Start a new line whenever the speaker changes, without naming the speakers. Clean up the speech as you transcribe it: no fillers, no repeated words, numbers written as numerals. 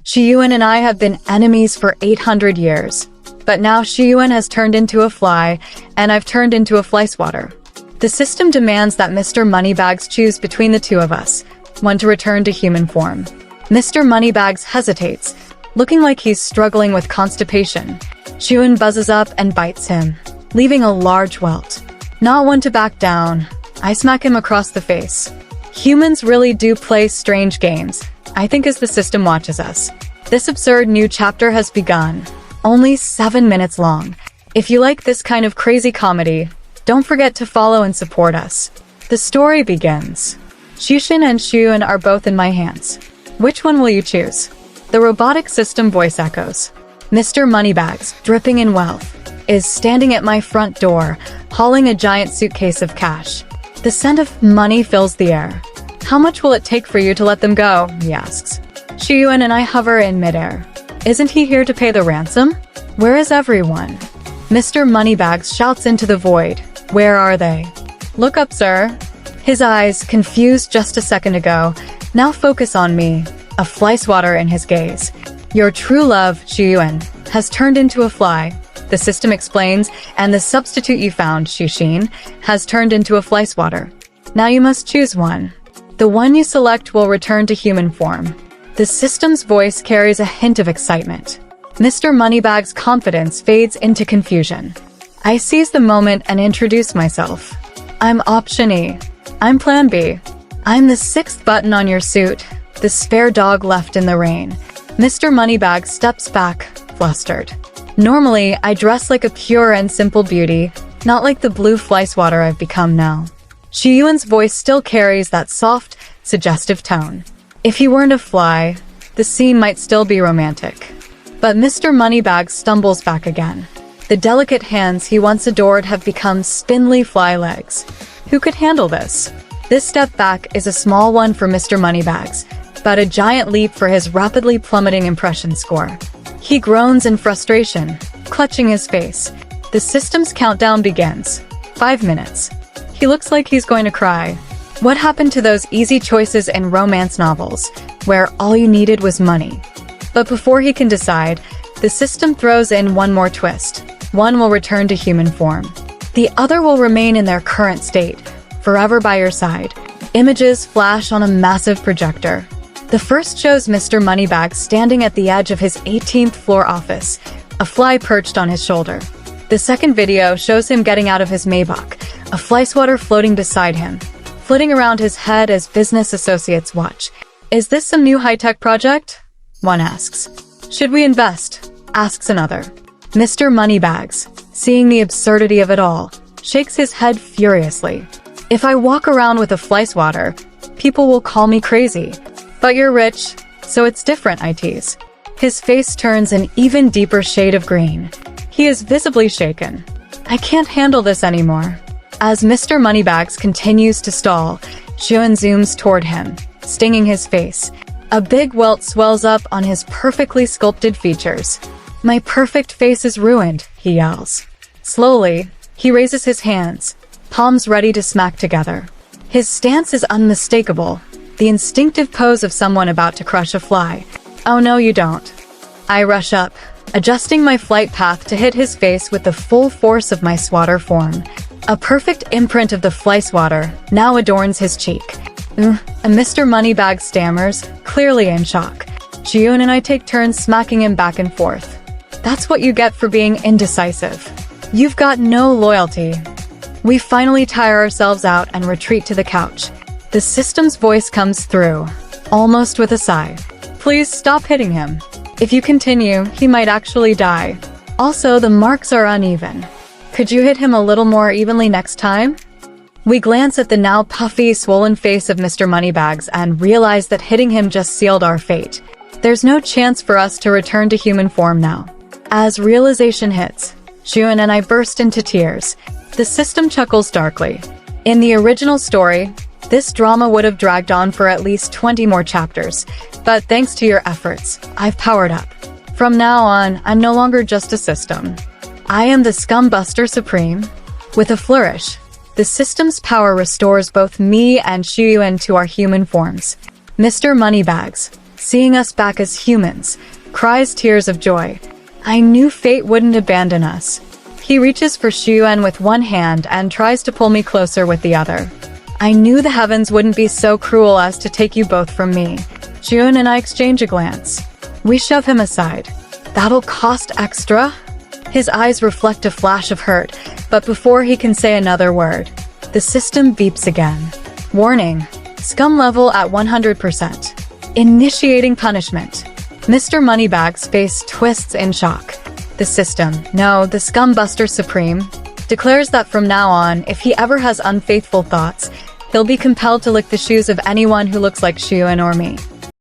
Xuyuan and I have been enemies for 800 years. But now Xuyuan has turned into a fly, and I've turned into a flyswatter. The system demands that Mr. Moneybags choose between the two of us, one to return to human form. Mr. Moneybags hesitates, looking like he's struggling with constipation. Xuyuan buzzes up and bites him, leaving a large welt. Not one to back down. I smack him across the face. Humans really do play strange games, I think, as the system watches us. This absurd new chapter has begun. Only 7 minutes long. If you like this kind of crazy comedy, don't forget to follow and support us. The story begins. Xuyuan and Xuyuan are both in my hands. Which one will you choose? The robotic system voice echoes. Mr. Moneybags, dripping in wealth, is standing at my front door, hauling a giant suitcase of cash. The scent of money fills the air. How much will it take for you to let them go? He asks. Xuyuan and I hover in midair. Isn't he here to pay the ransom? Where is everyone? Mr. Moneybags shouts into the void. Where are they? Look up, sir. His eyes, confused just a second ago, now focus on me, a flyswatter in his gaze. Your true love, Xuyuan, has turned into a fly, the system explains, and the substitute you found, Xuyuan, has turned into a flyswatter. Now you must choose one. The one you select will return to human form. The system's voice carries a hint of excitement. Mr. Moneybags' confidence fades into confusion. I seize the moment and introduce myself. I'm Option E. I'm Plan B. I'm the 6th button on your suit, the spare dog left in the rain. Mr. Moneybags steps back, flustered. Normally, I dress like a pure and simple beauty, not like the blue flyswatter I've become now. Xuyuan's voice still carries that soft, suggestive tone. If he weren't a fly, the scene might still be romantic. But Mr. Moneybags stumbles back again. The delicate hands he once adored have become spindly fly legs. Who could handle this? This step back is a small one for Mr. Moneybags, but a giant leap for his rapidly plummeting impression score. He groans in frustration, clutching his face. The system's countdown begins. 5 minutes. He looks like he's going to cry. What happened to those easy choices in romance novels, where all you needed was money? But before he can decide, the system throws in one more twist. One will return to human form. The other will remain in their current state, forever by your side. Images flash on a massive projector. The first shows Mr. Moneybags standing at the edge of his 18th floor office, a fly perched on his shoulder. The second video shows him getting out of his Maybach, a flyswatter floating beside him, flitting around his head as business associates watch. Is this some new high-tech project? One asks. Should we invest? Asks another. Mr. Moneybags, seeing the absurdity of it all, shakes his head furiously. If I walk around with a flyswatter, people will call me crazy. But you're rich, so it's different, I tease. His face turns an even deeper shade of green. He is visibly shaken. I can't handle this anymore. As Mr. Moneybags continues to stall, Xuyuan zooms toward him, stinging his face. A big welt swells up on his perfectly sculpted features. My perfect face is ruined, he yells. Slowly, he raises his hands, palms ready to smack together. His stance is unmistakable, the instinctive pose of someone about to crush a fly. Oh no, you don't. I rush up, adjusting my flight path to hit his face with the full force of my swatter form. A perfect imprint of the flyswatter now adorns his cheek. And Mr. Moneybags stammers, clearly in shock. Xuyuan and I take turns smacking him back and forth. That's what you get for being indecisive. You've got no loyalty. We finally tire ourselves out and retreat to the couch. The system's voice comes through, almost with a sigh. Please stop hitting him. If you continue, he might actually die. Also, the marks are uneven. Could you hit him a little more evenly next time? We glance at the now puffy, swollen face of Mr. Moneybags and realize that hitting him just sealed our fate. There's no chance for us to return to human form now. As realization hits, Xuyuan and I burst into tears. The system chuckles darkly. In the original story, this drama would have dragged on for at least 20 more chapters, but thanks to your efforts, I've powered up. From now on, I'm no longer just a system. I am the Scumbuster Supreme. With a flourish, the system's power restores both me and Xuyuan to our human forms. Mr. Moneybags, seeing us back as humans, cries tears of joy. I knew fate wouldn't abandon us. He reaches for Xuyuan with one hand and tries to pull me closer with the other. I knew the heavens wouldn't be so cruel as to take you both from me. Xuyuan and I exchange a glance. We shove him aside. That'll cost extra? His eyes reflect a flash of hurt, but before he can say another word, the system beeps again. Warning, scum level at 100%. Initiating punishment. Mr. Moneybags' face twists in shock. The system, no, the Scum Buster Supreme, declares that from now on, if he ever has unfaithful thoughts, he'll be compelled to lick the shoes of anyone who looks like Xuyuan or me.